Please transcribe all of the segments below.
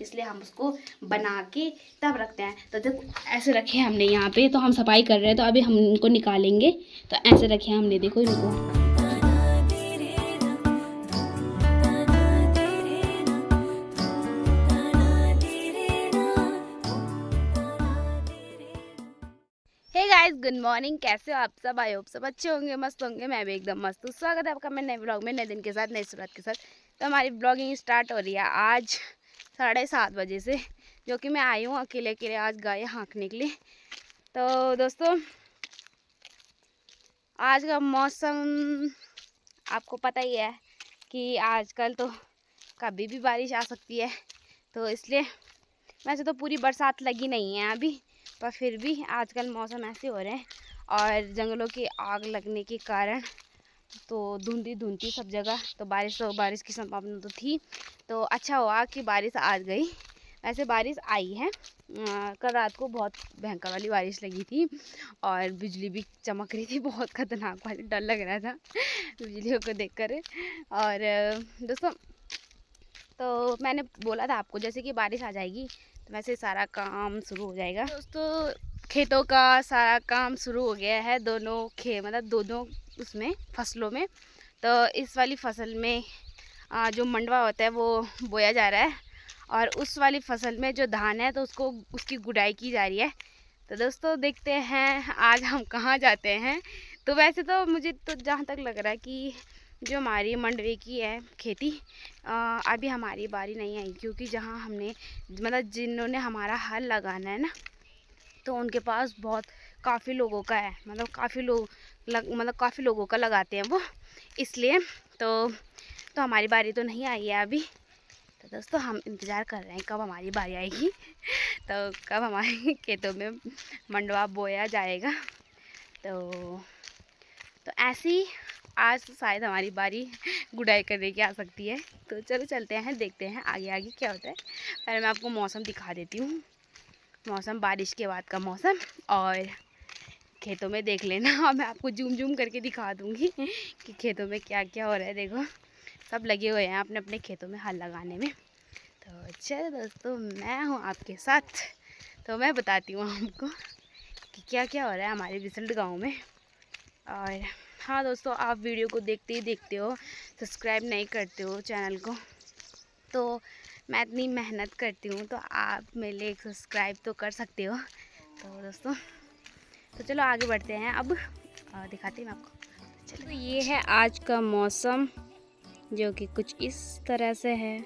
इसलिए हम उसको बना के तब रखते हैं। तो देखो ऐसे रखे हमने यहाँ पे, तो हम सफाई कर रहे हैं, तो अभी हम इनको निकालेंगे। तो ऐसे रखे हमने, देखो इनको। Hey guys, good morning. कैसे हो आप सब? आई होप सब अच्छे होंगे, मस्त होंगे। मैं भी एकदम मस्त हूँ। स्वागत है आपका मेरे नए ब्लॉग में, नए दिन के साथ, नई शुरुआत के साथ। तो हमारी ब्लॉगिंग स्टार्ट हो रही है आज 7:30 बजे से, जो कि मैं आई हूँ अकेले अकेले आज गाय हाँकने के लिए। तो दोस्तों, आज का मौसम आपको पता ही है कि आजकल तो कभी भी बारिश आ सकती है। तो इसलिए वैसे तो पूरी बरसात लगी नहीं है अभी, पर फिर भी आजकल मौसम ऐसे हो रहे हैं और जंगलों की आग लगने के कारण तो धुंधी सब जगह, तो बारिश की संभावना तो थी। तो अच्छा हुआ कि बारिश आ गई। वैसे बारिश आई है। कल रात को बहुत भयंकर वाली बारिश लगी थी और बिजली भी चमक रही थी, बहुत खतरनाक वाली, डर लग रहा था बिजलियों को देखकर। और दोस्तों, तो मैंने बोला था आपको जैसे कि बारिश आ जाएगी तो वैसे सारा काम शुरू हो जाएगा। दोस्तों, खेतों का सारा काम शुरू हो गया है, दोनों उसमें फसलों में। तो इस वाली फसल में जो मंडवा होता है वो बोया जा रहा है, और उस वाली फसल में जो धान है तो उसकी गुड़ाई की जा रही है। तो दोस्तों, देखते हैं आज हम कहाँ जाते हैं। तो वैसे तो मुझे तो जहाँ तक लग रहा है कि जो हमारी मंडवे की है खेती, अभी हमारी बारी नहीं आई, क्योंकि जहाँ हमने जिन्होंने हमारा हल लगाना है ना, तो उनके पास काफ़ी लोगों का है, काफ़ी लोगों का लगाते हैं वो, इसलिए तो हमारी बारी तो नहीं आई है अभी। तो दोस्तों, हम इंतज़ार कर रहे हैं कब हमारी बारी आएगी तो कब हमारे खेतों में मंडवा बोया जाएगा। तो ऐसे ही आज शायद हमारी बारी गुड़ाई करने की आ सकती है। तो चलो चलते हैं, देखते हैं आगे आगे क्या होता है। पहले मैं आपको मौसम दिखा देती हूँ। मौसम बारिश के बाद का मौसम, और खेतों में देख लेना, और मैं आपको जूम करके दिखा दूँगी कि खेतों में क्या क्या हो रहा है। देखो, सब लगे हुए हैं अपने अपने खेतों में हल लगाने में। तो चलो दोस्तों, मैं हूँ आपके साथ, तो मैं बताती हूँ आपको कि क्या क्या हो रहा है हमारे बिसल्ट गाँव में। और हाँ दोस्तों, आप वीडियो को देखते ही देखते हो, सब्सक्राइब नहीं करते हो चैनल को, तो मैं इतनी मेहनत करती हूँ तो आप मेरे लिए एक सब्सक्राइब तो कर सकते हो। तो दोस्तों, तो चलो आगे बढ़ते हैं अब, दिखाती हूँ आपको। चलो, ये है आज का मौसम, जो कि कुछ इस तरह से है।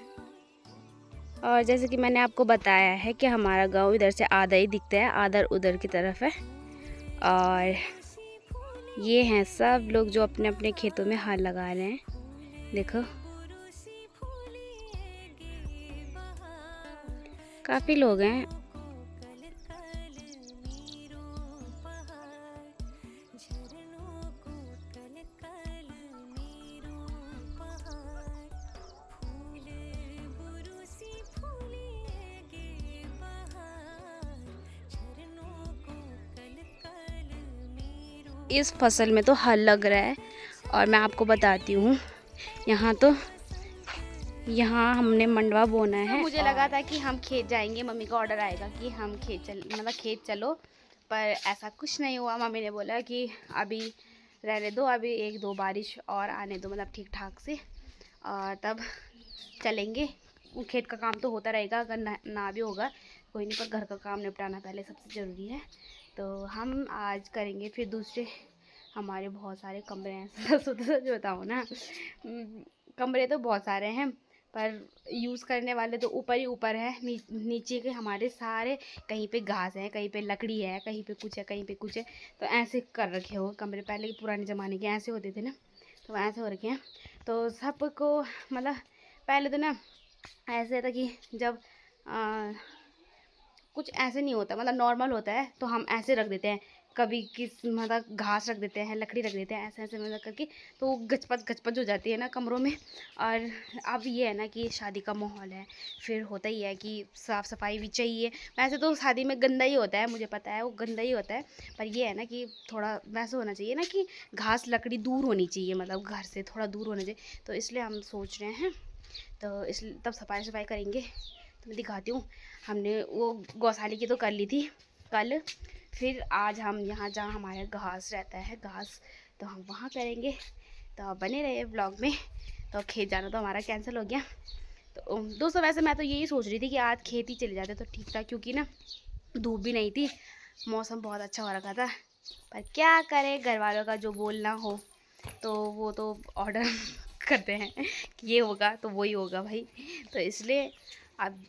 और जैसे कि मैंने आपको बताया है कि हमारा गांव इधर से आधा ही दिखता है, आधा उधर की तरफ है। और ये हैं सब लोग जो अपने अपने खेतों में हल लगा रहे हैं। देखो, काफ़ी लोग हैं। इस फसल में तो हल लग रहा है, और मैं आपको बताती हूँ, यहाँ हमने मंडवा बोना है। तो मुझे लगा था कि हम खेत जाएंगे, मम्मी का ऑर्डर आएगा कि हम खेत चलो, पर ऐसा कुछ नहीं हुआ। मम्मी ने बोला कि अभी रहने दो, अभी 1-2 बारिश और आने दो, ठीक ठाक से, और तब चलेंगे। खेत का काम तो होता रहेगा, अगर ना भी होगा कोई नहीं, पर घर का काम निपटाना पहले सबसे ज़रूरी है। तो हम आज करेंगे फिर दूसरे, हमारे बहुत सारे कमरे हैं सच बताऊँ ना, कमरे तो बहुत सारे हैं, पर यूज़ करने वाले तो ऊपर ही ऊपर है। नीचे के हमारे सारे, कहीं पे घास है, कहीं पे लकड़ी है, कहीं पे कुछ है, कहीं पे कुछ है। तो ऐसे कर रखे हो कमरे, पहले के पुराने ज़माने के ऐसे होते थे ना, तो ऐसे हो रखे हैं। तो सबको पहले तो ना ऐसे था कि जब कुछ ऐसे नहीं होता, नॉर्मल होता है, तो हम ऐसे रख देते हैं, कभी घास रख देते हैं, लकड़ी रख देते हैं, ऐसे ऐसे करके, तो गचपच हो जाती है ना कमरों में। और अब ये है ना कि शादी का माहौल है, फिर होता ही है कि साफ़ सफाई भी चाहिए। वैसे तो शादी में गंदा ही होता है, मुझे पता है वो गंदा ही होता है, पर ये है ना कि थोड़ा वैसे होना चाहिए ना कि घास लकड़ी दूर होनी चाहिए, घर से थोड़ा दूर होना चाहिए। तो इसलिए हम सोच रहे हैं, तो तब सफाई करेंगे, तो मैं दिखाती हूँ। हमने वो गौशाले की तो कर ली थी कल, फिर आज हम यहाँ जहाँ हमारा घास रहता है घास, तो हम वहाँ करेंगे। तो बने रहे ब्लॉग में। तो खेत जाना तो हमारा कैंसिल हो गया। तो दोस्तों वैसे मैं तो यही सोच रही थी कि आज खेत ही चले जाते तो ठीक था, क्योंकि ना धूप भी नहीं थी, मौसम बहुत अच्छा हो रखा था। पर क्या करें, घर वालों का जो बोलना हो तो वो तो ऑर्डर करते हैं कि ये होगा तो वही होगा भाई। तो इसलिए अब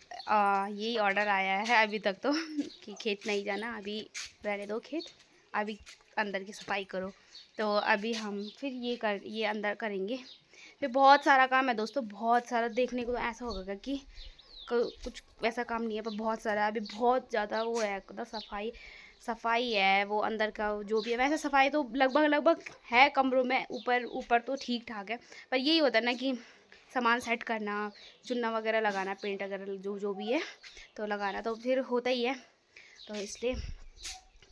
यही ऑर्डर आया है अभी तक तो कि खेत नहीं जाना, अभी रहने दो खेत, अभी अंदर की सफाई करो। तो अभी हम फिर ये अंदर करेंगे। फिर बहुत सारा काम है दोस्तों, बहुत सारा। देखने को तो ऐसा होगा कि कुछ वैसा काम नहीं है, पर बहुत सारा अभी बहुत ज़्यादा वो है, मतलब सफाई है वो अंदर का जो भी है। वैसे सफाई तो लगभग है कमरों में, ऊपर ऊपर तो ठीक ठाक है। पर यही होता है ना कि सामान सेट करना, चुन्ना वगैरह लगाना, पेंट वगैरह जो भी है तो लगाना तो फिर होता ही है। तो इसलिए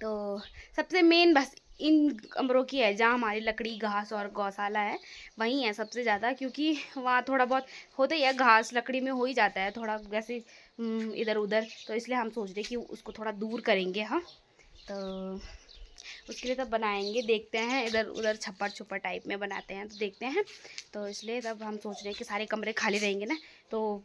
तो सबसे मेन बस इन कमरों की है जहाँ हमारी लकड़ी घास और गौशाला है, वहीं है सबसे ज़्यादा। क्योंकि वहाँ थोड़ा बहुत होता ही है, घास लकड़ी में हो ही जाता है थोड़ा वैसे इधर उधर। तो इसलिए हम सोच रहे कि उसको थोड़ा दूर करेंगे हम। तो उसके लिए तब बनाएंगे, देखते हैं इधर उधर छप्पर छुप्पर टाइप में बनाते हैं तो देखते हैं। तो इसलिए तब हम सोच रहे हैं कि सारे कमरे खाली रहेंगे ना, तो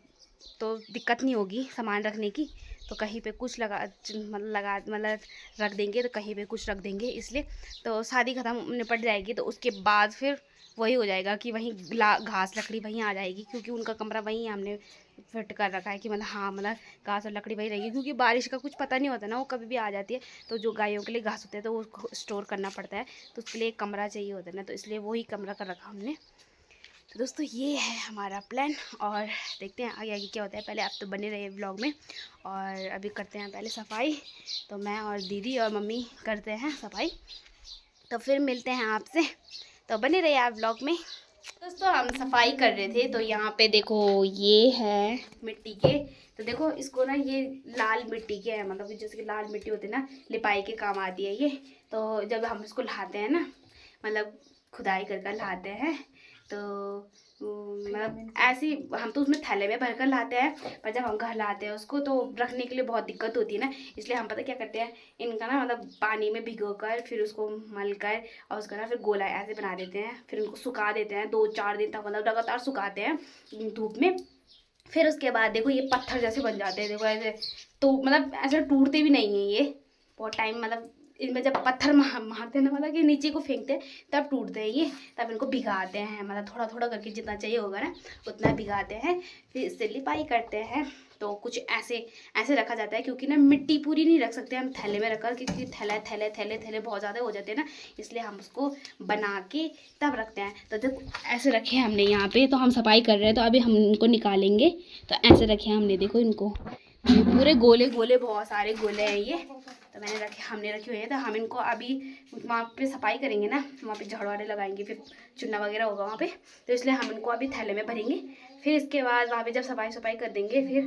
दिक्कत नहीं होगी सामान रखने की। तो कहीं पे कुछ मतलब रख देंगे, तो कहीं पे कुछ रख देंगे। इसलिए तो शादी ख़त्म निपट जाएगी तो उसके बाद फिर वही हो जाएगा कि वहीं घास लकड़ी वहीं आ जाएगी, क्योंकि उनका कमरा वहीं हमने फिट कर रखा है कि मतलब हाँ मतलब घास और लकड़ी वहीं रहेगी। क्योंकि बारिश का कुछ पता नहीं होता ना, वो कभी भी आ जाती है। तो जो गायों के लिए घास होते हैं तो वो स्टोर करना पड़ता है, तो उसके लिए एक कमरा चाहिए होता है ना, तो इसलिए वही कमरा कर रखा हमने। तो दोस्तों ये है हमारा प्लान, और देखते हैं आगे आगे क्या होता है। पहले आप तो बने रहिए ब्लॉग में, और अभी करते हैं पहले सफाई। तो मैं और दीदी और मम्मी करते हैं सफाई, तो फिर मिलते हैं आपसे। तो बने रहिए आप ब्लॉग में। दोस्तों हम सफाई कर रहे थे, तो यहाँ पे देखो ये है मिट्टी के। तो देखो इसको ना, ये लाल मिट्टी के है, मतलब जैसे कि लाल मिट्टी होती है ना, लिपाई के काम आती है ये। तो जब हम इसको लाते हैं ना, मतलब खुदाई कर कर लाते हैं, तो मतलब ऐसे हम तो उसमें थैले में भरकर लाते हैं। पर जब हम घर लाते हैं उसको, तो रखने के लिए बहुत दिक्कत होती है ना, इसलिए हम पता क्या करते हैं, इनका ना मतलब पानी में भिगो कर फिर उसको मल कर और उसका ना फिर गोला ऐसे बना देते हैं। फिर उनको सुखा देते हैं 2-4 दिन तक, मतलब लगातार सुखाते हैं धूप में। फिर उसके बाद देखो ये पत्थर जैसे बन जाते हैं, देखो ऐसे। तो मतलब ऐसे टूटते भी नहीं है ये, बहुत टाइम मतलब इनमें जब पत्थर मारते हैं ना, मतलब कि नीचे को फेंकते हैं तब टूटते हैं ये। तब इनको भिगाते हैं, मतलब थोड़ा थोड़ा करके जितना चाहिए होगा ना उतना भिगाते हैं, फिर इससे लिपाई करते हैं। तो कुछ ऐसे ऐसे रखा जाता है, क्योंकि ना मिट्टी पूरी नहीं रख सकते हम थैले में रखकर, क्योंकि थैले बहुत ज़्यादा हो जाते हैं ना, इसलिए हम उसको बना के तब रखते हैं। तो देखो ऐसे रखे हमने यहाँ पे, तो हम सफाई कर रहे हैं तो अभी हम इनको निकालेंगे। तो ऐसे रखे हमने, देखो इनको पूरे गोले गोले, बहुत सारे गोले हैं ये। तो हमने रखे हुए हैं। तो हम इनको अभी वहाँ पे सफाई करेंगे ना, वहाँ पे झाड़ू वाड़े लगाएंगे, फिर चुन्ना वगैरह होगा वहाँ पे। तो इसलिए हम इनको अभी थैले में भरेंगे। फिर इसके बाद वहाँ पे जब सफाई कर देंगे,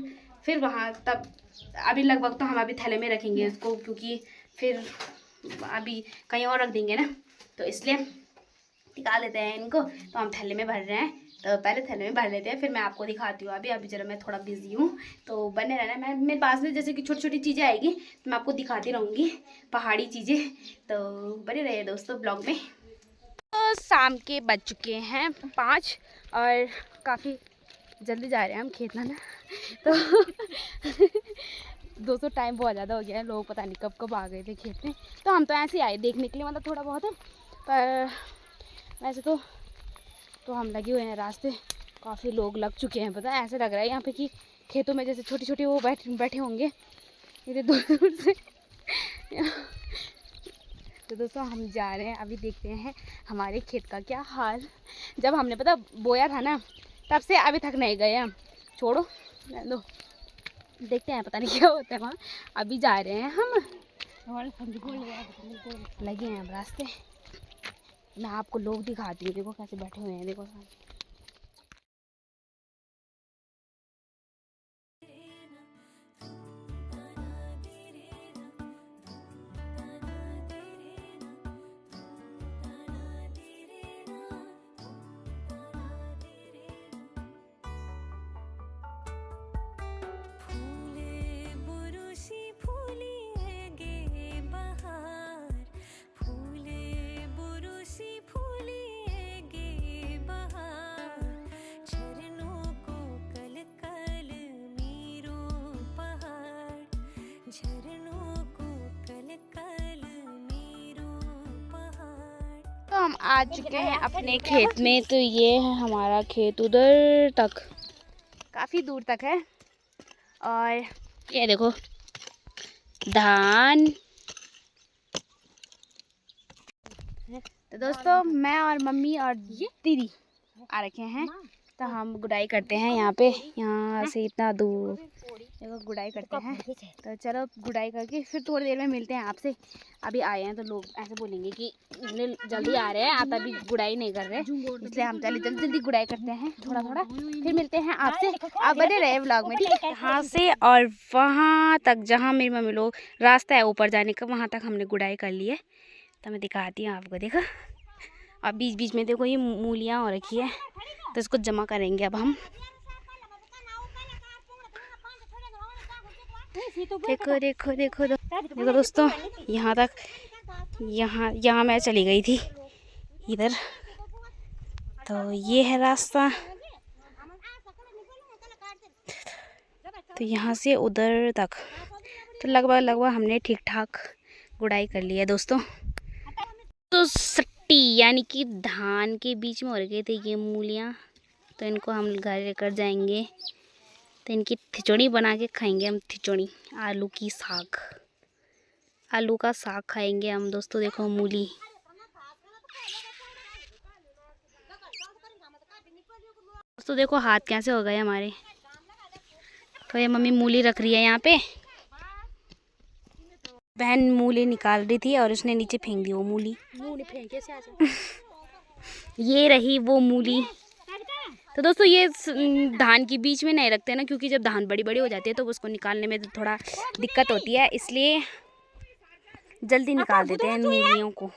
फिर वहाँ तब अभी लगभग तो हम अभी थैले में रखेंगे इसको, क्योंकि फिर अभी कहीं और रख देंगे ना, तो इसलिए निकाल लेते हैं इनको। तो हम थैले में भर रहे हैं, तो पहले थैले में भर लेते हैं, फिर मैं आपको दिखाती हूँ। अभी जरा मैं थोड़ा बिजी हूँ, तो बने रहना। मैं मेरे पास में जैसे कि छोटी छोटी चीज़ें आएगी तो मैं आपको दिखाती रहूँगी, पहाड़ी चीज़ें। तो बने रहिए दोस्तों ब्लॉग में। तो शाम के बज चुके हैं 5, और काफ़ी जल्दी जा रहे हैं हम खेत लाना। तो दोस्तों टाइम बहुत ज़्यादा हो गया है, लोग पता नहीं कब कब आ गए थे खेत में। तो हम तो ऐसे ही आए देखने के लिए, मतलब थोड़ा बहुत है, पर वैसे तो हम लगे हुए हैं रास्ते। काफ़ी लोग लग चुके हैं, पता है ऐसे लग रहा है यहाँ पे कि खेतों में जैसे छोटे छोटे वो बैठे होंगे इधर दूर दूर से। तो दोस्तों हम जा रहे हैं, अभी देखते हैं हमारे खेत का क्या हाल। जब हमने पता बोया था ना, तब से अभी तक नहीं गए हम। छोड़ो दो, देखते हैं पता नहीं क्या होता है वहाँ। अभी जा रहे हैं हम, लगे हैं हम रास्ते। मैं आपको लोग दिखाती हूँ, देखो कैसे बैठे हुए हैं, देखो सामने। हम आ चुके हैं अपने खेत में। तो ये है हमारा खेत, उधर तक काफ़ी दूर तक है। और ये देखो धान। तो दोस्तों मैं और मम्मी और दीदी आ रखे हैं, तो हम गुड़ाई करते हैं यहाँ पे। यहाँ से इतना दूर देखो गुड़ाई करते हैं। तो चलो गुड़ाई करके फिर थोड़ी देर में मिलते हैं आपसे। अभी आए हैं तो लोग ऐसे बोलेंगे कि जल्दी आ रहे हैं, आप अभी गुड़ाई नहीं कर रहे, इसलिए हम चले जल्दी जल्दी गुड़ाई करते हैं थोड़ा थोड़ा, फिर मिलते हैं आपसे। आप बने रहे व्लॉग में, ठीक है। यहाँ से और वहाँ तक जहाँ मेरी मम्मी लोग रास्ता है ऊपर जाने का, वहाँ तक हमने गुड़ाई कर ली है। तो मैं दिखाती हूँ आपको, देखो। और बीच बीच में देखो ये मूलियाँ हो रखी है, तो इसको जमा करेंगे अब हम। देखो देखो देखो देखो दोस्तों, यहाँ तक, यहाँ मैं चली गई थी इधर। तो ये है रास्ता। तो यहाँ से उधर तक तो लगभग हमने ठीक ठाक गुड़ाई कर ली है दोस्तों। तो सट्टी यानी कि धान के बीच में हो रखे थे ये मूलियाँ, तो इनको हम घर लेकर जाएंगे। तो इनकी खिचड़ी बना के खाएंगे हम, खिचड़ी आलू की साग, आलू का साग खाएंगे हम दोस्तों। देखो मूली, दोस्तों देखो हाथ कैसे हो गए हमारे। तो ये मम्मी मूली रख रही है यहाँ पे। बहन मूली निकाल रही थी और उसने नीचे फेंक दी वो मूली। ये रही वो मूली। तो दोस्तों ये धान के बीच में नहीं रखते ना, क्योंकि जब धान बड़ी बड़ी हो जाती है तो उसको निकालने में थोड़ा दिक्कत होती है, इसलिए जल्दी निकाल देते हैं मूलियों को।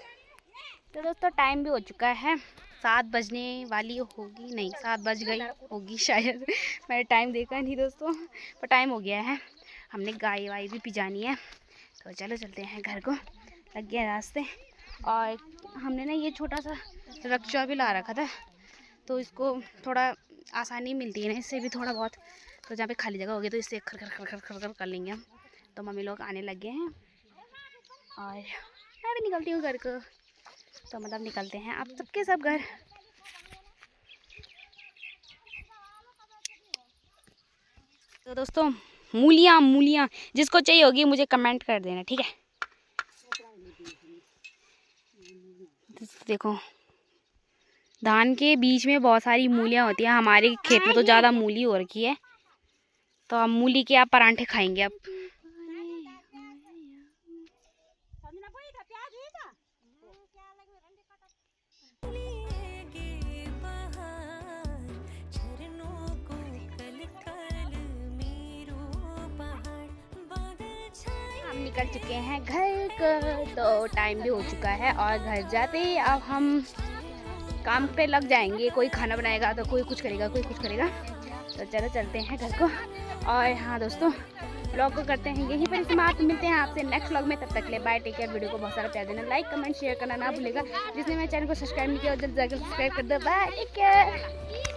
तो दोस्तों टाइम भी हो चुका है, 7 बजने वाली होगी, नहीं 7 बज गई होगी शायद। मैंने टाइम देखा नहीं दोस्तों, पर टाइम हो गया है। हमने गाय वाय भी पिजानी है, तो चलो चलते हैं घर को, लग गया रास्ते। और हमने ना ये छोटा सा रक्षा भी ला रखा था, तो इसको थोड़ा आसानी मिलती है ना इससे भी थोड़ा बहुत। तो जहाँ पे खाली जगह होगी तो इससे खर खर खर खर खर खर कर लेंगे हम। तो मम्मी लोग आने लग गए हैं और मैं भी निकलती हूँ घर को। तो मतलब निकलते हैं आप सबके सब घर। तो दोस्तों मूलियाँ जिसको चाहिए होगी मुझे कमेंट कर देना, ठीक है। देखो धान के बीच में बहुत सारी मूलियाँ होती हैं, हमारे खेत में तो ज़्यादा मूली हो रखी है। तो हम मूली के आप परांठे खाएंगे अब। हम निकल चुके हैं घर को, तो टाइम भी हो चुका है और घर जाते ही अब हम काम पे लग जाएंगे। कोई खाना बनाएगा तो कोई कुछ करेगा, कोई कुछ करेगा। तो चलो चलते हैं घर को। और हाँ दोस्तों व्लॉग को करते हैं यहीं पर समाप्त। मिलते हैं आपसे नेक्स्ट व्लॉग में, तब तक के लिए बाय, टेक केयर। वीडियो को बहुत सारा प्यार देना, लाइक कमेंट शेयर करना ना भूलेगा। जिसने मेरे चैनल को सब्सक्राइब नहीं किया जल्द जाकर सब्सक्राइब कर दो। Bye, take care.